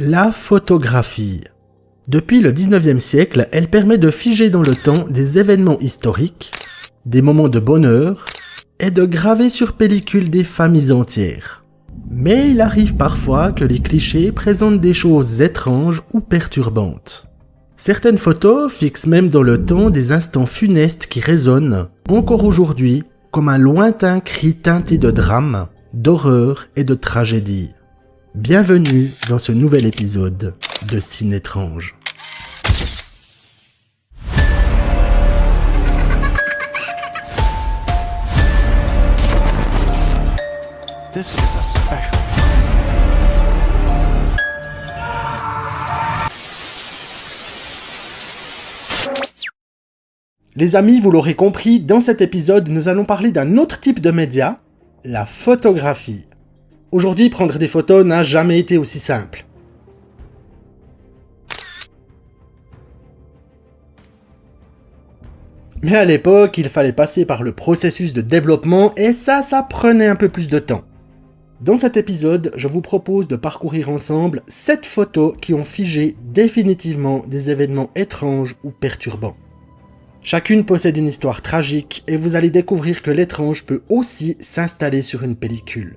La photographie. Depuis le 19e siècle, elle permet de figer dans le temps des événements historiques, des moments de bonheur et de graver sur pellicule des familles entières. Mais il arrive parfois que les clichés présentent des choses étranges ou perturbantes. Certaines photos fixent même dans le temps des instants funestes qui résonnent, encore aujourd'hui, comme un lointain cri teinté de drame, d'horreur et de tragédie. Bienvenue dans ce nouvel épisode de Ciné étrange. This is a special. Les amis, vous l'aurez compris, dans cet épisode, nous allons parler d'un autre type de média, la photographie. Aujourd'hui, prendre des photos n'a jamais été aussi simple. Mais à l'époque, il fallait passer par le processus de développement et ça prenait un peu plus de temps. Dans cet épisode, je vous propose de parcourir ensemble 7 photos qui ont figé définitivement des événements étranges ou perturbants. Chacune possède une histoire tragique et vous allez découvrir que l'étrange peut aussi s'installer sur une pellicule.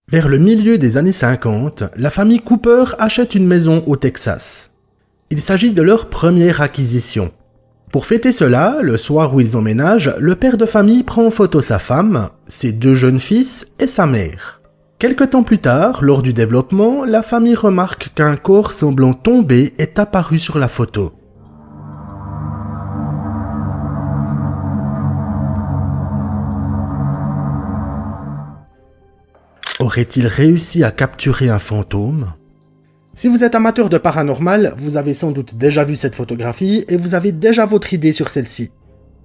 Vers le milieu des années 50, la famille Cooper achète une maison au Texas. Il s'agit de leur première acquisition. Pour fêter cela, le soir où ils emménagent, le père de famille prend en photo sa femme, ses 2 jeunes fils et sa mère. Quelque temps plus tard, lors du développement, la famille remarque qu'un corps semblant tomber est apparu sur la photo. Aurait-il réussi à capturer un fantôme ? Si vous êtes amateur de paranormal, vous avez sans doute déjà vu cette photographie et vous avez déjà votre idée sur celle-ci.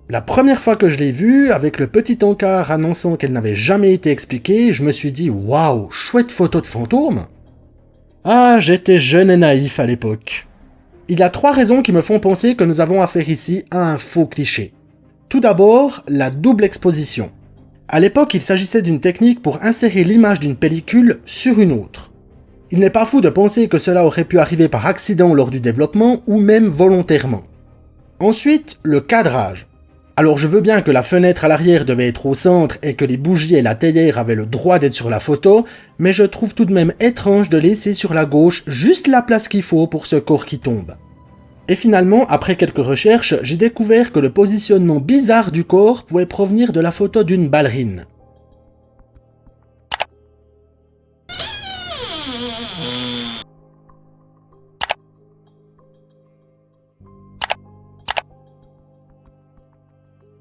La première fois que je l'ai vue, avec le petit encart annonçant qu'elle n'avait jamais été expliquée, je me suis dit « Waouh, chouette photo de fantôme !» Ah, j'étais jeune et naïf à l'époque. Il y a 3 raisons qui me font penser que nous avons affaire ici à un faux cliché. Tout d'abord, la double exposition. À l'époque, il s'agissait d'une technique pour insérer l'image d'une pellicule sur une autre. Il n'est pas fou de penser que cela aurait pu arriver par accident lors du développement ou même volontairement. Ensuite, le cadrage. Alors je veux bien que la fenêtre à l'arrière devait être au centre et que les bougies et la théière avaient le droit d'être sur la photo, mais je trouve tout de même étrange de laisser sur la gauche juste la place qu'il faut pour ce corps qui tombe. Et finalement, après quelques recherches, j'ai découvert que le positionnement bizarre du corps pouvait provenir de la photo d'une ballerine.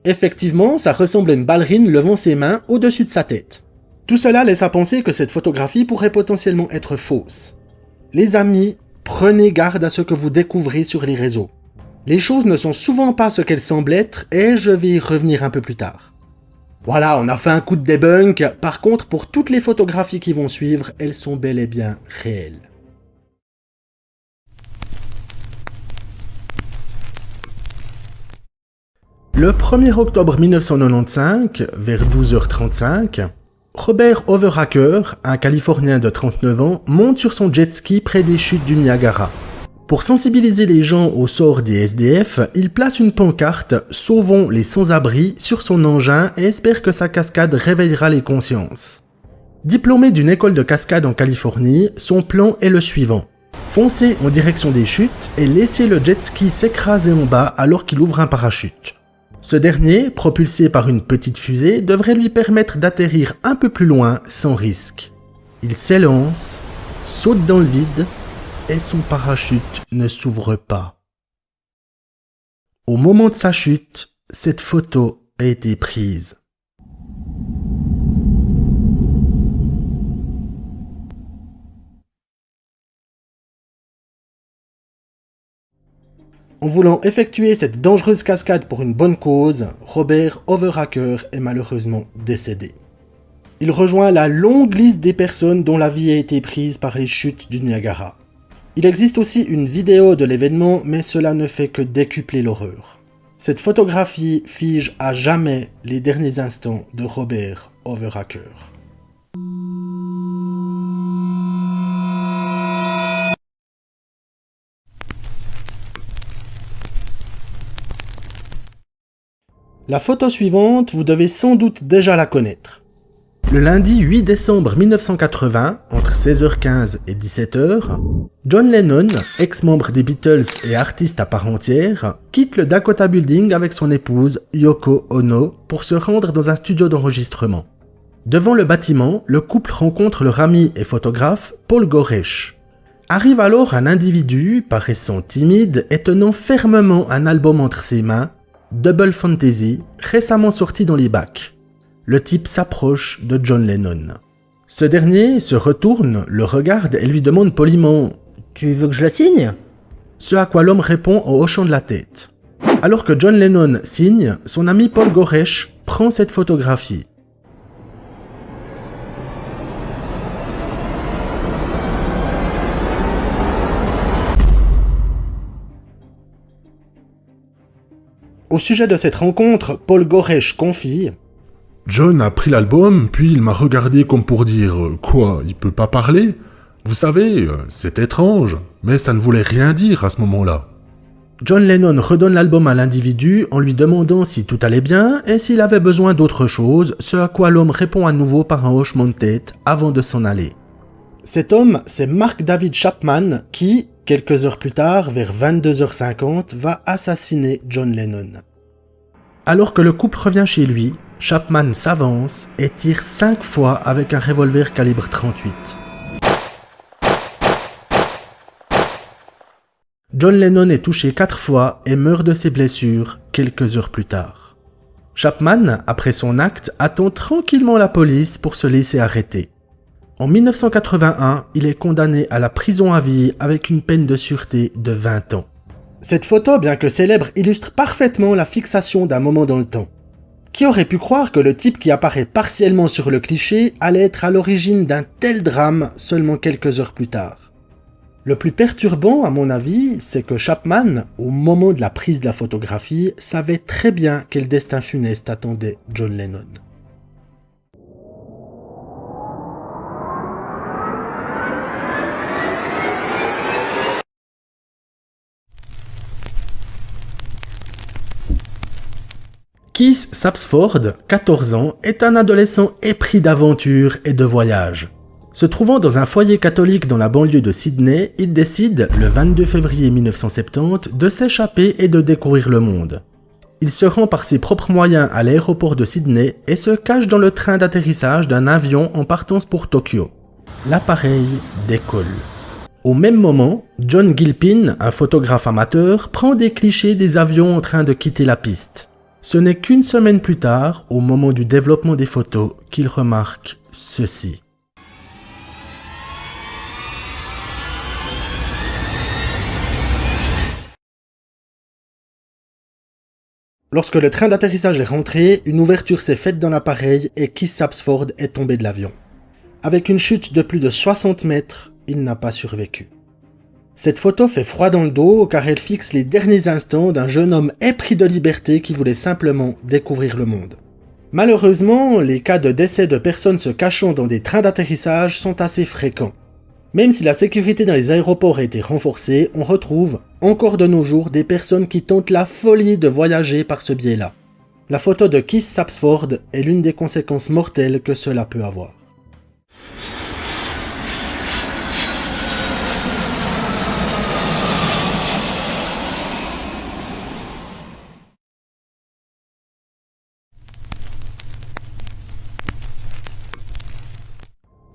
Effectivement, ça ressemble à une ballerine levant ses mains au-dessus de sa tête. Tout cela laisse à penser que cette photographie pourrait potentiellement être fausse. Les amis, prenez garde à ce que vous découvrez sur les réseaux. Les choses ne sont souvent pas ce qu'elles semblent être et je vais y revenir un peu plus tard. Voilà, on a fait un coup de debunk. Par contre, pour toutes les photographies qui vont suivre, elles sont bel et bien réelles. Le 1er octobre 1995, vers 12h35, Robert Overacker, un Californien de 39 ans, monte sur son jet ski près des chutes du Niagara. Pour sensibiliser les gens au sort des SDF, il place une pancarte « Sauvons les sans-abri » sur son engin et espère que sa cascade réveillera les consciences. Diplômé d'une école de cascade en Californie, son plan est le suivant. Foncer en direction des chutes et laisser le jet ski s'écraser en bas alors qu'il ouvre un parachute. Ce dernier, propulsé par une petite fusée, devrait lui permettre d'atterrir un peu plus loin sans risque. Il s'élance, saute dans le vide et son parachute ne s'ouvre pas. Au moment de sa chute, cette photo a été prise. En voulant effectuer cette dangereuse cascade pour une bonne cause, Robert Overacker est malheureusement décédé. Il rejoint la longue liste des personnes dont la vie a été prise par les chutes du Niagara. Il existe aussi une vidéo de l'événement, mais cela ne fait que décupler l'horreur. Cette photographie fige à jamais les derniers instants de Robert Overacker. La photo suivante, vous devez sans doute déjà la connaître. Le lundi 8 décembre 1980, entre 16h15 et 17h, John Lennon, ex-membre des Beatles et artiste à part entière, quitte le Dakota Building avec son épouse Yoko Ono pour se rendre dans un studio d'enregistrement. Devant le bâtiment, le couple rencontre leur ami et photographe Paul Goresh. Arrive alors un individu paraissant timide et tenant fermement un album entre ses mains, Double Fantasy, récemment sorti dans les bacs. Le type s'approche de John Lennon. Ce dernier se retourne, le regarde et lui demande poliment « Tu veux que je la signe ?» Ce à quoi l'homme répond en hochant de la tête. Alors que John Lennon signe, son ami Paul Goresh prend cette photographie. Au sujet de cette rencontre, Paul Goresh confie « John a pris l'album, puis il m'a regardé comme pour dire « Quoi, il peut pas parler ?» Vous savez, c'est étrange, mais ça ne voulait rien dire à ce moment-là. John Lennon redonne l'album à l'individu en lui demandant si tout allait bien et s'il avait besoin d'autre chose, ce à quoi l'homme répond à nouveau par un hochement de tête avant de s'en aller. Cet homme, c'est Mark David Chapman qui, quelques heures plus tard, vers 22h50, va assassiner John Lennon. Alors que le couple revient chez lui, Chapman s'avance et tire 5 fois avec un revolver calibre 38. John Lennon est touché 4 fois et meurt de ses blessures quelques heures plus tard. Chapman, après son acte, attend tranquillement la police pour se laisser arrêter. En 1981, il est condamné à la prison à vie avec une peine de sûreté de 20 ans. Cette photo, bien que célèbre, illustre parfaitement la fixation d'un moment dans le temps. Qui aurait pu croire que le type qui apparaît partiellement sur le cliché allait être à l'origine d'un tel drame seulement quelques heures plus tard? Le plus perturbant, à mon avis, c'est que Chapman, au moment de la prise de la photographie, savait très bien quel destin funeste attendait John Lennon. Keith Sapsford, 14 ans, est un adolescent épris d'aventure et de voyage. Se trouvant dans un foyer catholique dans la banlieue de Sydney, il décide, le 22 février 1970, de s'échapper et de découvrir le monde. Il se rend par ses propres moyens à l'aéroport de Sydney et se cache dans le train d'atterrissage d'un avion en partance pour Tokyo. L'appareil décolle. Au même moment, John Gilpin, un photographe amateur, prend des clichés des avions en train de quitter la piste. Ce n'est qu'une semaine plus tard, au moment du développement des photos, qu'il remarque ceci. Lorsque le train d'atterrissage est rentré, une ouverture s'est faite dans l'appareil et Keith Sapsford est tombé de l'avion. Avec une chute de plus de 60 mètres, il n'a pas survécu. Cette photo fait froid dans le dos car elle fixe les derniers instants d'un jeune homme épris de liberté qui voulait simplement découvrir le monde. Malheureusement, les cas de décès de personnes se cachant dans des trains d'atterrissage sont assez fréquents. Même si la sécurité dans les aéroports a été renforcée, on retrouve, encore de nos jours, des personnes qui tentent la folie de voyager par ce biais-là. La photo de Keith Sapsford est l'une des conséquences mortelles que cela peut avoir.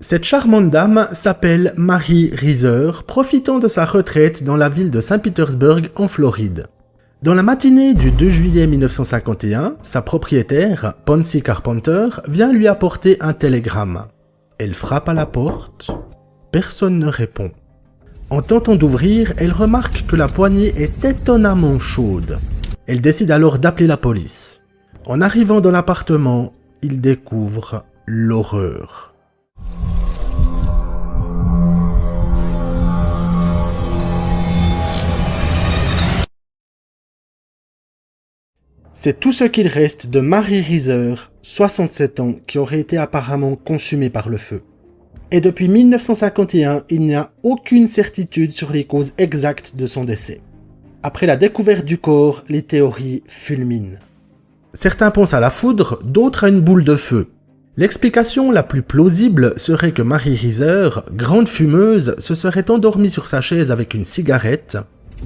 Cette charmante dame s'appelle Mary Reeser, profitant de sa retraite dans la ville de Saint-Pétersbourg en Floride. Dans la matinée du 2 juillet 1951, sa propriétaire, Pansy Carpenter, vient lui apporter un télégramme. Elle frappe à la porte. Personne ne répond. En tentant d'ouvrir, elle remarque que la poignée est étonnamment chaude. Elle décide alors d'appeler la police. En arrivant dans l'appartement, il découvre l'horreur. C'est tout ce qu'il reste de Marie Reiser, 67 ans, qui aurait été apparemment consumée par le feu. Et depuis 1951, il n'y a aucune certitude sur les causes exactes de son décès. Après la découverte du corps, les théories fulminent. Certains pensent à la foudre, d'autres à une boule de feu. L'explication la plus plausible serait que Marie Reiser, grande fumeuse, se serait endormie sur sa chaise avec une cigarette,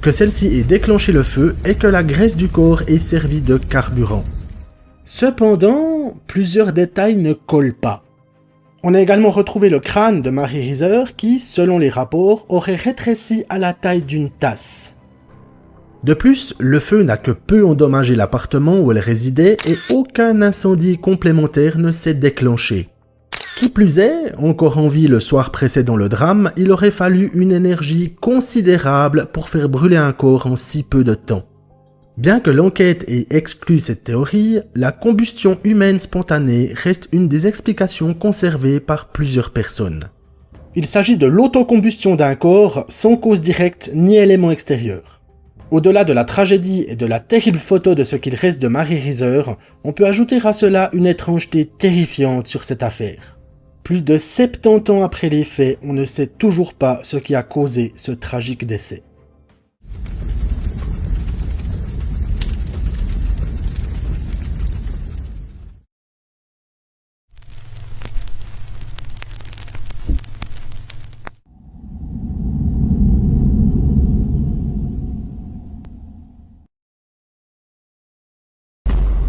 que celle-ci ait déclenché le feu et que la graisse du corps ait servi de carburant. Cependant, plusieurs détails ne collent pas. On a également retrouvé le crâne de Marie Reiser qui, selon les rapports, aurait rétréci à la taille d'une tasse. De plus, le feu n'a que peu endommagé l'appartement où elle résidait et aucun incendie complémentaire ne s'est déclenché. Qui plus est, encore en vie le soir précédant le drame, il aurait fallu une énergie considérable pour faire brûler un corps en si peu de temps. Bien que l'enquête ait exclu cette théorie, la combustion humaine spontanée reste une des explications conservées par plusieurs personnes. Il s'agit de l'autocombustion d'un corps sans cause directe ni élément extérieur. Au-delà de la tragédie et de la terrible photo de ce qu'il reste de Marie Reiser, on peut ajouter à cela une étrangeté terrifiante sur cette affaire. Plus de 70 ans après les faits, on ne sait toujours pas ce qui a causé ce tragique décès.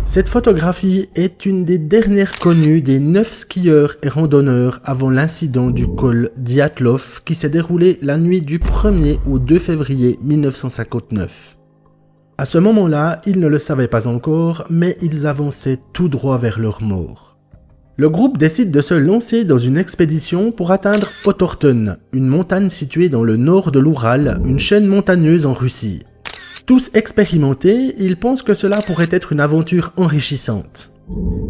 Cette photographie est une des dernières connues des 9 skieurs et randonneurs avant l'incident du col Dyatlov qui s'est déroulé la nuit du 1er au 2 février 1959. À ce moment-là, ils ne le savaient pas encore, mais ils avançaient tout droit vers leur mort. Le groupe décide de se lancer dans une expédition pour atteindre Otorten, une montagne située dans le nord de l'Oural, une chaîne montagneuse en Russie. Tous expérimentés, ils pensent que cela pourrait être une aventure enrichissante.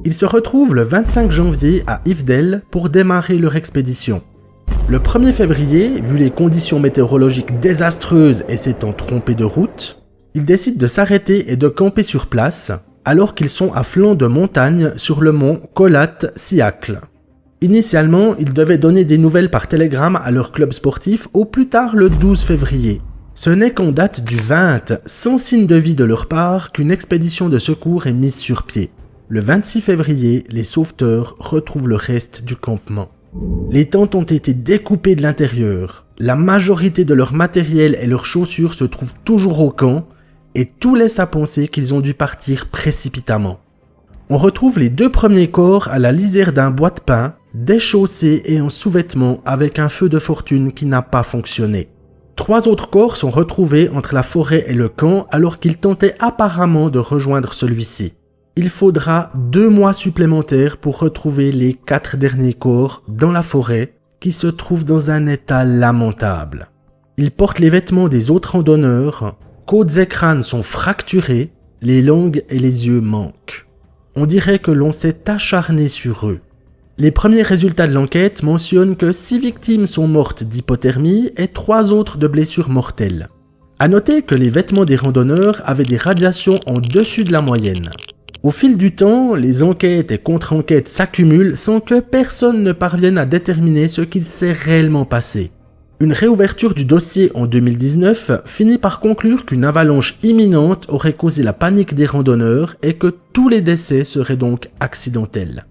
Ils se retrouvent le 25 janvier à Ivdel pour démarrer leur expédition. Le 1er février, vu les conditions météorologiques désastreuses et s'étant trompés de route, ils décident de s'arrêter et de camper sur place, alors qu'ils sont à flanc de montagne sur le mont Kholat-Syakhl. Initialement, ils devaient donner des nouvelles par télégramme à leur club sportif au plus tard le 12 février. Ce n'est qu'en date du 20, sans signe de vie de leur part, qu'une expédition de secours est mise sur pied. Le 26 février, les sauveteurs retrouvent le reste du campement. Les tentes ont été découpées de l'intérieur. La majorité de leur matériel et leurs chaussures se trouvent toujours au camp, et tout laisse à penser qu'ils ont dû partir précipitamment. On retrouve les 2 premiers corps à la lisière d'un bois de pin, déchaussés et en sous-vêtements avec un feu de fortune qui n'a pas fonctionné. 3 autres corps sont retrouvés entre la forêt et le camp alors qu'ils tentaient apparemment de rejoindre celui-ci. Il faudra 2 mois supplémentaires pour retrouver les 4 derniers corps dans la forêt qui se trouvent dans un état lamentable. Ils portent les vêtements des autres randonneurs, côtes et crânes sont fracturés, les langues et les yeux manquent. On dirait que l'on s'est acharné sur eux. Les premiers résultats de l'enquête mentionnent que 6 victimes sont mortes d'hypothermie et 3 autres de blessures mortelles. À noter que les vêtements des randonneurs avaient des radiations en dessus de la moyenne. Au fil du temps, les enquêtes et contre-enquêtes s'accumulent sans que personne ne parvienne à déterminer ce qu'il s'est réellement passé. Une réouverture du dossier en 2019 finit par conclure qu'une avalanche imminente aurait causé la panique des randonneurs et que tous les décès seraient donc accidentels.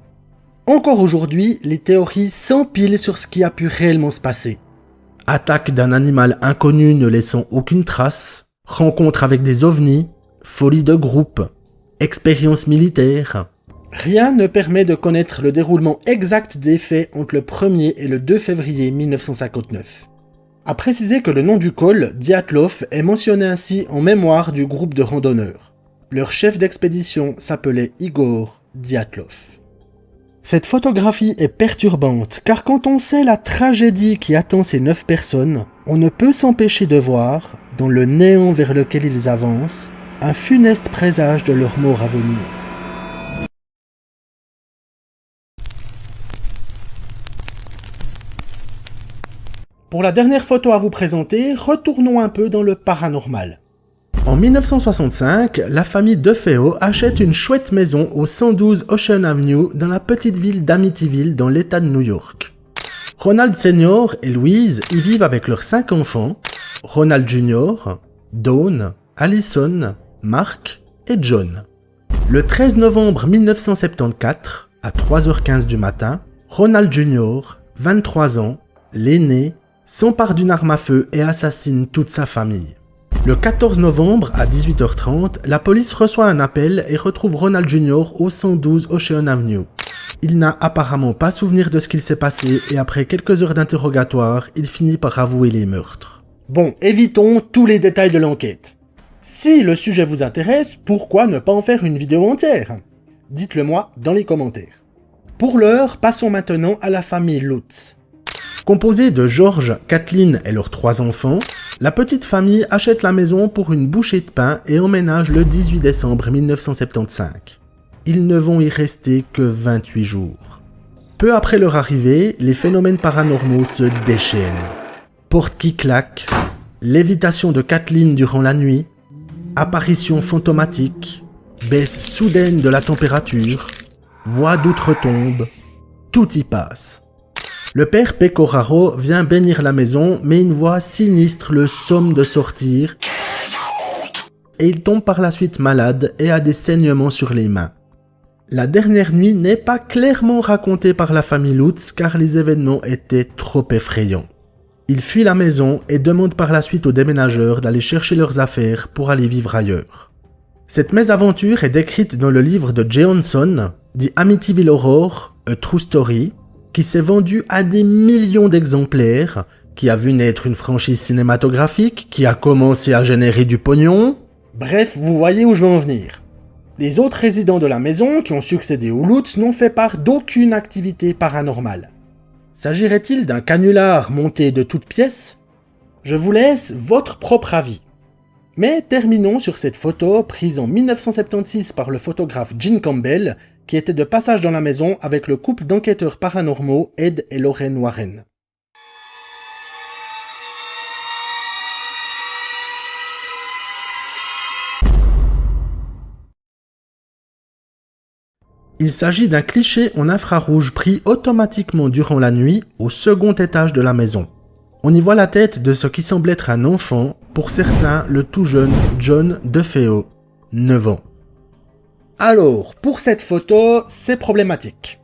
Encore aujourd'hui, les théories s'empilent sur ce qui a pu réellement se passer. Attaque d'un animal inconnu ne laissant aucune trace, rencontre avec des ovnis, folie de groupe, expérience militaire. Rien ne permet de connaître le déroulement exact des faits entre le 1er et le 2 février 1959. À préciser que le nom du col, Dyatlov, est mentionné ainsi en mémoire du groupe de randonneurs. Leur chef d'expédition s'appelait Igor Dyatlov. Cette photographie est perturbante, car quand on sait la tragédie qui attend ces 9 personnes, on ne peut s'empêcher de voir, dans le néant vers lequel ils avancent, un funeste présage de leur mort à venir. Pour la dernière photo à vous présenter, retournons un peu dans le paranormal. En 1965, la famille DeFeo achète une chouette maison au 112 Ocean Avenue dans la petite ville d'Amityville dans l'État de New York. Ronald Sr. et Louise y vivent avec leurs 5 enfants, Ronald Jr., Dawn, Allison, Mark et John. Le 13 novembre 1974, à 3h15 du matin, Ronald Jr., 23 ans, l'aîné, s'empare d'une arme à feu et assassine toute sa famille. Le 14 novembre à 18h30, la police reçoit un appel et retrouve Ronald Jr. au 112 Ocean Avenue. Il n'a apparemment pas souvenir de ce qu'il s'est passé et après quelques heures d'interrogatoire, il finit par avouer les meurtres. Bon, évitons tous les détails de l'enquête. Si le sujet vous intéresse, pourquoi ne pas en faire une vidéo entière? Dites-le moi dans les commentaires. Pour l'heure, passons maintenant à la famille Lutz. Composée de George, Kathleen et leurs 3 enfants, la petite famille achète la maison pour une bouchée de pain et emménage le 18 décembre 1975. Ils ne vont y rester que 28 jours. Peu après leur arrivée, les phénomènes paranormaux se déchaînent. Porte qui claque, lévitation de Kathleen durant la nuit, apparition fantomatique, baisse soudaine de la température, voix d'outre-tombe, tout y passe. Le père Pecoraro vient bénir la maison, mais une voix sinistre le somme de sortir et il tombe par la suite malade et a des saignements sur les mains. La dernière nuit n'est pas clairement racontée par la famille Lutz car les événements étaient trop effrayants. Ils fuient la maison et demandent par la suite aux déménageurs d'aller chercher leurs affaires pour aller vivre ailleurs. Cette mésaventure est décrite dans le livre de Jay Hanson, The Amityville Horror, A True Story, qui s'est vendu à des millions d'exemplaires, qui a vu naître une franchise cinématographique, qui a commencé à générer du pognon. Bref, vous voyez où je veux en venir. Les autres résidents de la maison qui ont succédé aux Lutz n'ont fait part d'aucune activité paranormale. S'agirait-il d'un canular monté de toutes pièces? Je vous laisse votre propre avis. Mais terminons sur cette photo prise en 1976 par le photographe Gene Campbell, qui était de passage dans la maison avec le couple d'enquêteurs paranormaux Ed et Lorraine Warren. Il s'agit d'un cliché en infrarouge pris automatiquement durant la nuit au second étage de la maison. On y voit la tête de ce qui semble être un enfant, pour certains le tout jeune John DeFeo, 9 ans. Alors, pour cette photo, c'est problématique.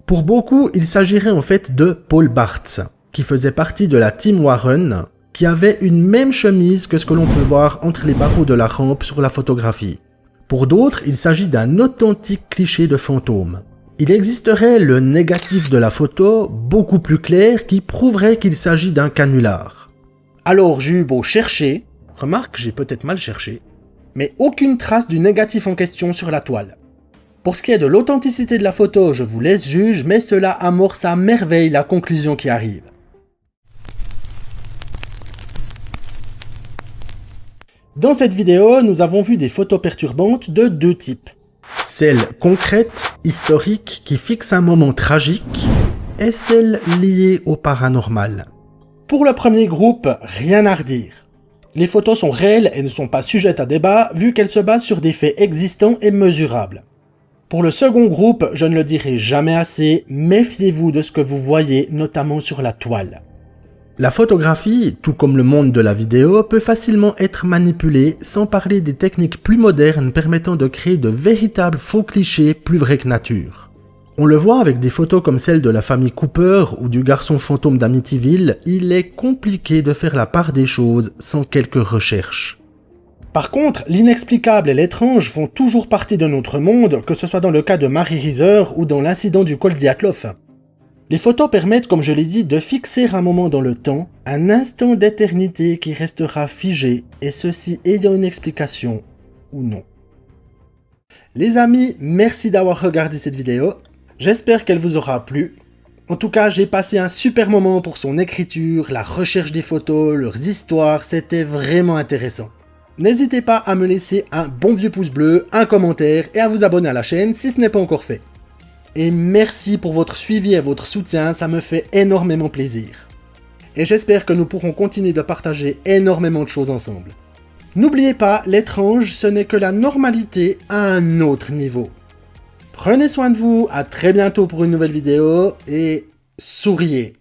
Pour beaucoup, il s'agirait en fait de Paul Bartz, qui faisait partie de la team Warren, qui avait une même chemise que ce que l'on peut voir entre les barreaux de la rampe sur la photographie. Pour d'autres, il s'agit d'un authentique cliché de fantôme. Il existerait le négatif de la photo, beaucoup plus clair, qui prouverait qu'il s'agit d'un canular. Alors j'ai eu beau chercher, remarque j'ai peut-être mal cherché, mais aucune trace du négatif en question sur la toile. Pour ce qui est de l'authenticité de la photo, je vous laisse juge, mais cela amorce à merveille la conclusion qui arrive. Dans cette vidéo, nous avons vu des photos perturbantes de 2 types. Celle concrète, historique, qui fixe un moment tragique, et celle liée au paranormal. Pour le premier groupe, rien à redire. Les photos sont réelles et ne sont pas sujettes à débat, vu qu'elles se basent sur des faits existants et mesurables. Pour le second groupe, je ne le dirai jamais assez, méfiez-vous de ce que vous voyez, notamment sur la toile. La photographie, tout comme le monde de la vidéo, peut facilement être manipulée, sans parler des techniques plus modernes permettant de créer de véritables faux clichés plus vrais que nature. On le voit avec des photos comme celle de la famille Cooper ou du garçon fantôme d'Amityville, il est compliqué de faire la part des choses sans quelques recherches. Par contre, l'inexplicable et l'étrange font toujours partie de notre monde, que ce soit dans le cas de Mary Reeser ou dans l'incident du col Dyatlov. Les photos permettent, comme je l'ai dit, de fixer un moment dans le temps, un instant d'éternité qui restera figé, et ceci ayant une explication ou non. Les amis, merci d'avoir regardé cette vidéo, j'espère qu'elle vous aura plu. En tout cas, j'ai passé un super moment pour son écriture, la recherche des photos, leurs histoires, c'était vraiment intéressant. N'hésitez pas à me laisser un bon vieux pouce bleu, un commentaire et à vous abonner à la chaîne si ce n'est pas encore fait. Et merci pour votre suivi et votre soutien, ça me fait énormément plaisir. Et j'espère que nous pourrons continuer de partager énormément de choses ensemble. N'oubliez pas, l'étrange, ce n'est que la normalité à un autre niveau. Prenez soin de vous, à très bientôt pour une nouvelle vidéo, et souriez.